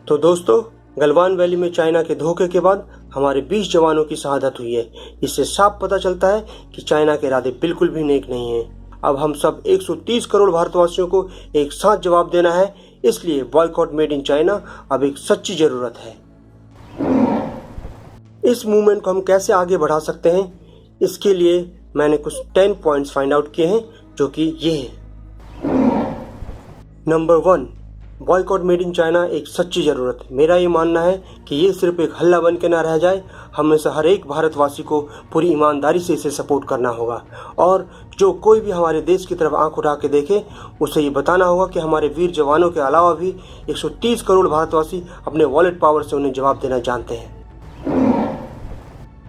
तो दोस्तों, गलवान वैली में चाइना के धोखे के बाद हमारे 20 जवानों की शहादत हुई है। इससे साफ पता चलता है कि चाइना के इरादे बिल्कुल भी नेक नहीं हैं। अब हम सब 130 करोड़ भारतवासियों को एक साथ जवाब देना है, इसलिए बॉयकॉट मेड इन चाइना अब एक सच्ची जरूरत है। इस मूवमेंट को हम कैसे आगे बढ़ा सकते हैं, इसके लिए मैंने कुछ 10 पॉइंट्स फाइंड आउट किए हैं, जो कि ये है। Number 1, boycott made in China एक सच्ची ज़रूरत है। मेरा ये मानना है कि ये सिर्फ एक हल्ला बन के ना रह जाए। हमें से हर एक भारतवासी को पूरी ईमानदारी से इसे सपोर्ट करना होगा, और जो कोई भी हमारे देश की तरफ आंख उठा के देखे उसे ये बताना होगा कि हमारे वीर जवानों के अलावा भी 130 करोड़ भारतवासी अपने वॉलेट पावर से उन्हें जवाब देना जानते हैं।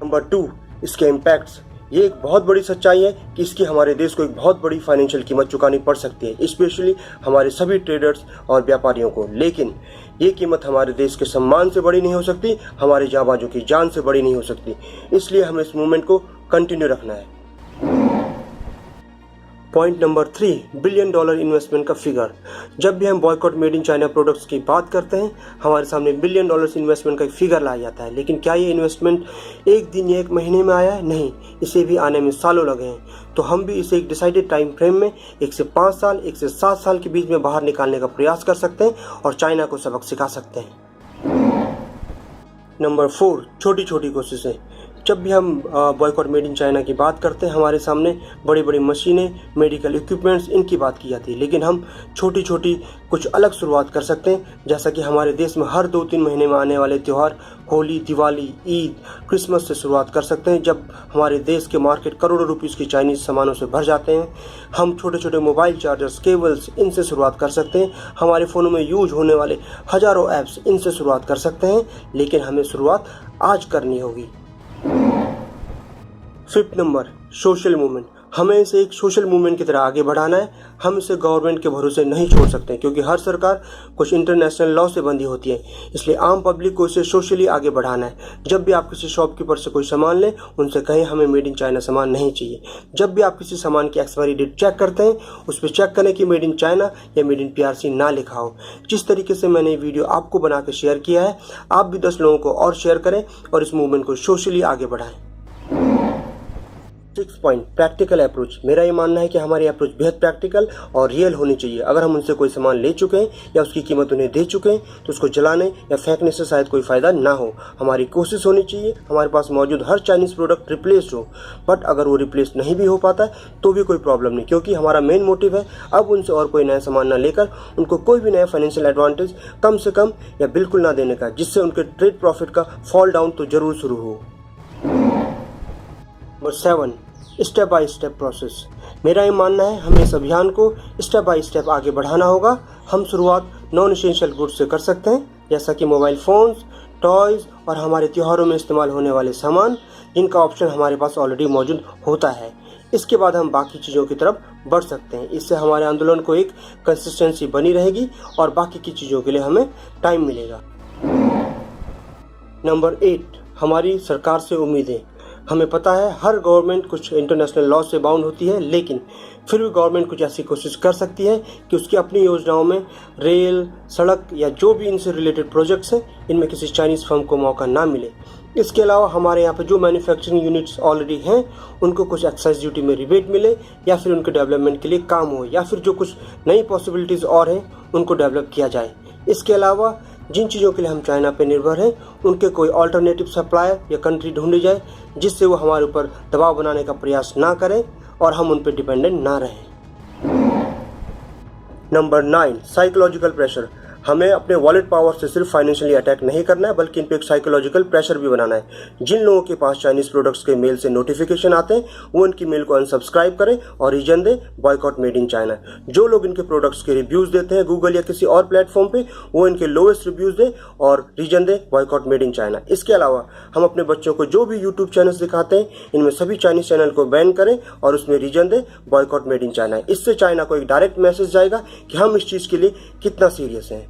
नंबर 2, इसके इम्पैक्ट्स। ये एक बहुत बड़ी सच्चाई है कि इसकी हमारे देश को एक बहुत बड़ी फाइनेंशियल कीमत चुकानी पड़ सकती है, स्पेशली हमारे सभी ट्रेडर्स और व्यापारियों को। लेकिन ये कीमत हमारे देश के सम्मान से बड़ी नहीं हो सकती, हमारे जांबाजों की जान से बड़ी नहीं हो सकती। इसलिए हमें इस मूवमेंट को कंटिन्यू रखना है। पॉइंट नंबर 3, $1 बिलियन इन्वेस्टमेंट का फिगर। जब भी हम boycott made in China products की बात करते हैं, हमारे सामने $1 बिलियन इन्वेस्टमेंट का एक फिगर लाया जाता है। लेकिन क्या ये इन्वेस्टमेंट एक दिन या एक महीने में आया है? नहीं, इसे भी आने में सालों लगे हैं। तो हम भी इसे एक डिसाइडेड टाइम फ्रेम में 1 से 5 साल, 1 से 7 साल के बीच में बाहर निकालने का प्रयास कर सकते हैं और चाइना को सबक सिखा सकते हैं। नंबर 4, छोटी छोटी कोशिशें। जब भी हम बॉयकॉट मेड इन चाइना की बात करते हैं, हमारे सामने बड़ी बड़ी मशीनें, मेडिकल इक्विपमेंट्स, इनकी बात की जाती है। लेकिन हम छोटी छोटी कुछ अलग शुरुआत कर सकते हैं, जैसा कि हमारे देश में हर 2-3 महीने में आने वाले त्यौहार होली, दिवाली, ईद, क्रिसमस से शुरुआत कर सकते हैं। जब हमारे देश के मार्केट करोड़ों रुपीज़ की चाइनीज़ सामानों से भर जाते हैं, हम छोटे छोटे मोबाइल चार्जर्स, केबल्स, इनसे शुरुआत कर सकते हैं। हमारे फ़ोनों में यूज होने वाले हज़ारों ऐप्स, इनसे शुरुआत कर सकते हैं। लेकिन हमें शुरुआत आज करनी होगी। 5th number, social movement. हमें इसे एक सोशल मूवमेंट की तरह आगे बढ़ाना है। हम इसे गवर्नमेंट के भरोसे नहीं छोड़ सकते, क्योंकि हर सरकार कुछ इंटरनेशनल लॉ से बंधी होती है। इसलिए आम पब्लिक को इसे सोशली आगे बढ़ाना है। जब भी आप किसी शॉपकीपर से कोई सामान लें, उनसे कहें हमें मेड इन चाइना सामान नहीं चाहिए। जब भी आप किसी सामान की एक्सपायरी डेट चेक करते हैं, उस पर चेक करें कि मेड इन चाइना या मेड इन PRC ना लिखा हो। जिस तरीके से मैंने ये वीडियो आपको बना के शेयर किया है, आप भी 10 लोगों को और शेयर करें और इस मूवमेंट को सोशली आगे बढ़ाएं। 6 पॉइंट, प्रैक्टिकल अप्रोच। मेरा ये मानना है कि हमारी अप्रोच बेहद प्रैक्टिकल और रियल होनी चाहिए। अगर हम उनसे कोई सामान ले चुके हैं या उसकी कीमत उन्हें दे चुके हैं, तो उसको जलाने या फेंकने से शायद कोई फ़ायदा ना हो। हमारी कोशिश होनी चाहिए हमारे पास मौजूद हर चाइनीज़ प्रोडक्ट रिप्लेस हो। बट अगर वो रिप्लेस नहीं भी हो पाता तो भी कोई प्रॉब्लम नहीं, क्योंकि हमारा मेन मोटिव है अब उनसे और कोई नया सामान ना लेकर उनको कोई भी नया फाइनेंशियल एडवांटेज कम से कम या बिल्कुल ना देने का, जिससे उनके ट्रेड प्रॉफिट का फॉल डाउन तो जरूर शुरू हो। Number 7, step by step process. मेरा ये मानना है हमें इस अभियान को स्टेप बाय स्टेप आगे बढ़ाना होगा। हम शुरुआत नॉन एसेंशियल गुड्स से कर सकते हैं, जैसा कि मोबाइल फ़ोन्स, टॉयज़ और हमारे त्योहारों में इस्तेमाल होने वाले सामान, जिनका ऑप्शन हमारे पास ऑलरेडी मौजूद होता है। इसके बाद हम बाकी चीज़ों की तरफ बढ़ सकते हैं। इससे हमारे आंदोलन को एक कंसिस्टेंसी बनी रहेगी और बाकी की चीज़ों के लिए हमें टाइम मिलेगा। नंबर 8, हमारी सरकार से उम्मीदें। हमें पता है हर गवर्नमेंट कुछ इंटरनेशनल लॉ से बाउंड होती है, लेकिन फिर भी गवर्नमेंट कुछ ऐसी कोशिश कर सकती है कि उसकी अपनी योजनाओं में रेल, सड़क या जो भी इनसे रिलेटेड प्रोजेक्ट्स हैं, इनमें किसी चाइनीज़ फर्म को मौका ना मिले। इसके अलावा हमारे यहाँ पे जो मैन्युफैक्चरिंग यूनिट्स ऑलरेडी हैं, उनको कुछ एक्साइज ड्यूटी में रिबेट मिले, या फिर उनके डेवलपमेंट के लिए काम हो, या फिर जो कुछ नई पॉसिबिलिटीज़ और हैं उनको डेवलप किया जाए। इसके अलावा जिन चीज़ों के लिए हम चाइना पे निर्भर हैं, उनके कोई अल्टरनेटिव सप्लायर या कंट्री ढूंढी जाए, जिससे वो हमारे ऊपर दबाव बनाने का प्रयास ना करें और हम उन पर डिपेंडेंट ना रहें। Number 9, psychological pressure. हमें अपने वॉलेट पावर से सिर्फ फाइनेंशियली अटैक नहीं करना है, बल्कि इन पे एक साइकोलॉजिकल प्रेशर भी बनाना है। जिन लोगों के पास चाइनीज़ प्रोडक्ट्स के मेल से नोटिफिकेशन आते हैं, वो उनकी मेल को अनसब्सक्राइब करें और रीजन दें बॉयकॉट मेड इन चाइना। जो लोग इनके प्रोडक्ट्स के रिव्यूज़ देते हैं गूगल या किसी और प्लेटफॉर्म पे, वो इनके लोएस्ट रिव्यूज़ दें और रीजन दें बॉयकॉट मेड इन चाइना। इसके अलावा हम अपने बच्चों को जो भी यूट्यूब चैनल्स दिखाते हैं, इनमें सभी चाइनीज़ चैनल को बैन करें और उसमें रीजन दें बॉयकॉट मेड इन चाइना। इससे चाइना को एक डायरेक्ट मैसेज जाएगा कि हम इस चीज़ के लिए कितना सीरियस हैं।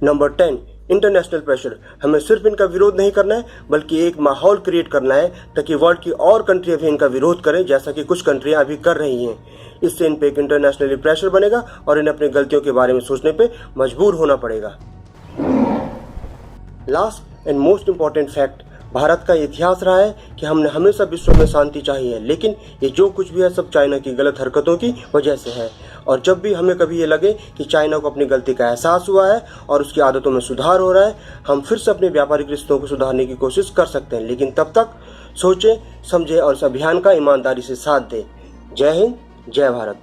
नंबर 10, इंटरनेशनल प्रेशर, हमें सिर्फ इनका विरोध नहीं करना है बल्कि एक माहौल क्रिएट करना है ताकि वर्ल्ड की और कंट्रियां भी इनका विरोध करें, जैसा कि कुछ कंट्रियां अभी कर रही हैं। इससे इन पे एक इंटरनेशनली प्रेशर बनेगा और इन्हें अपनी गलतियों के बारे में सोचने पे मजबूर होना पड़ेगा। Last and most important fact, Bharat का इतिहास रहा है कि हमने हमेशा विश्व में शांति चाहिए है, लेकिन ये जो कुछ भी है सब चाइना की गलत हरकतों की वजह से है। और जब भी हमें कभी ये लगे कि चाइना को अपनी गलती का एहसास हुआ है और उसकी आदतों में सुधार हो रहा है, हम फिर से अपने व्यापारिक रिश्तों को सुधारने की कोशिश कर सकते हैं। लेकिन तब तक सोचें, समझें और इस अभियान का ईमानदारी से साथ दें। जय हिंद, जय भारत।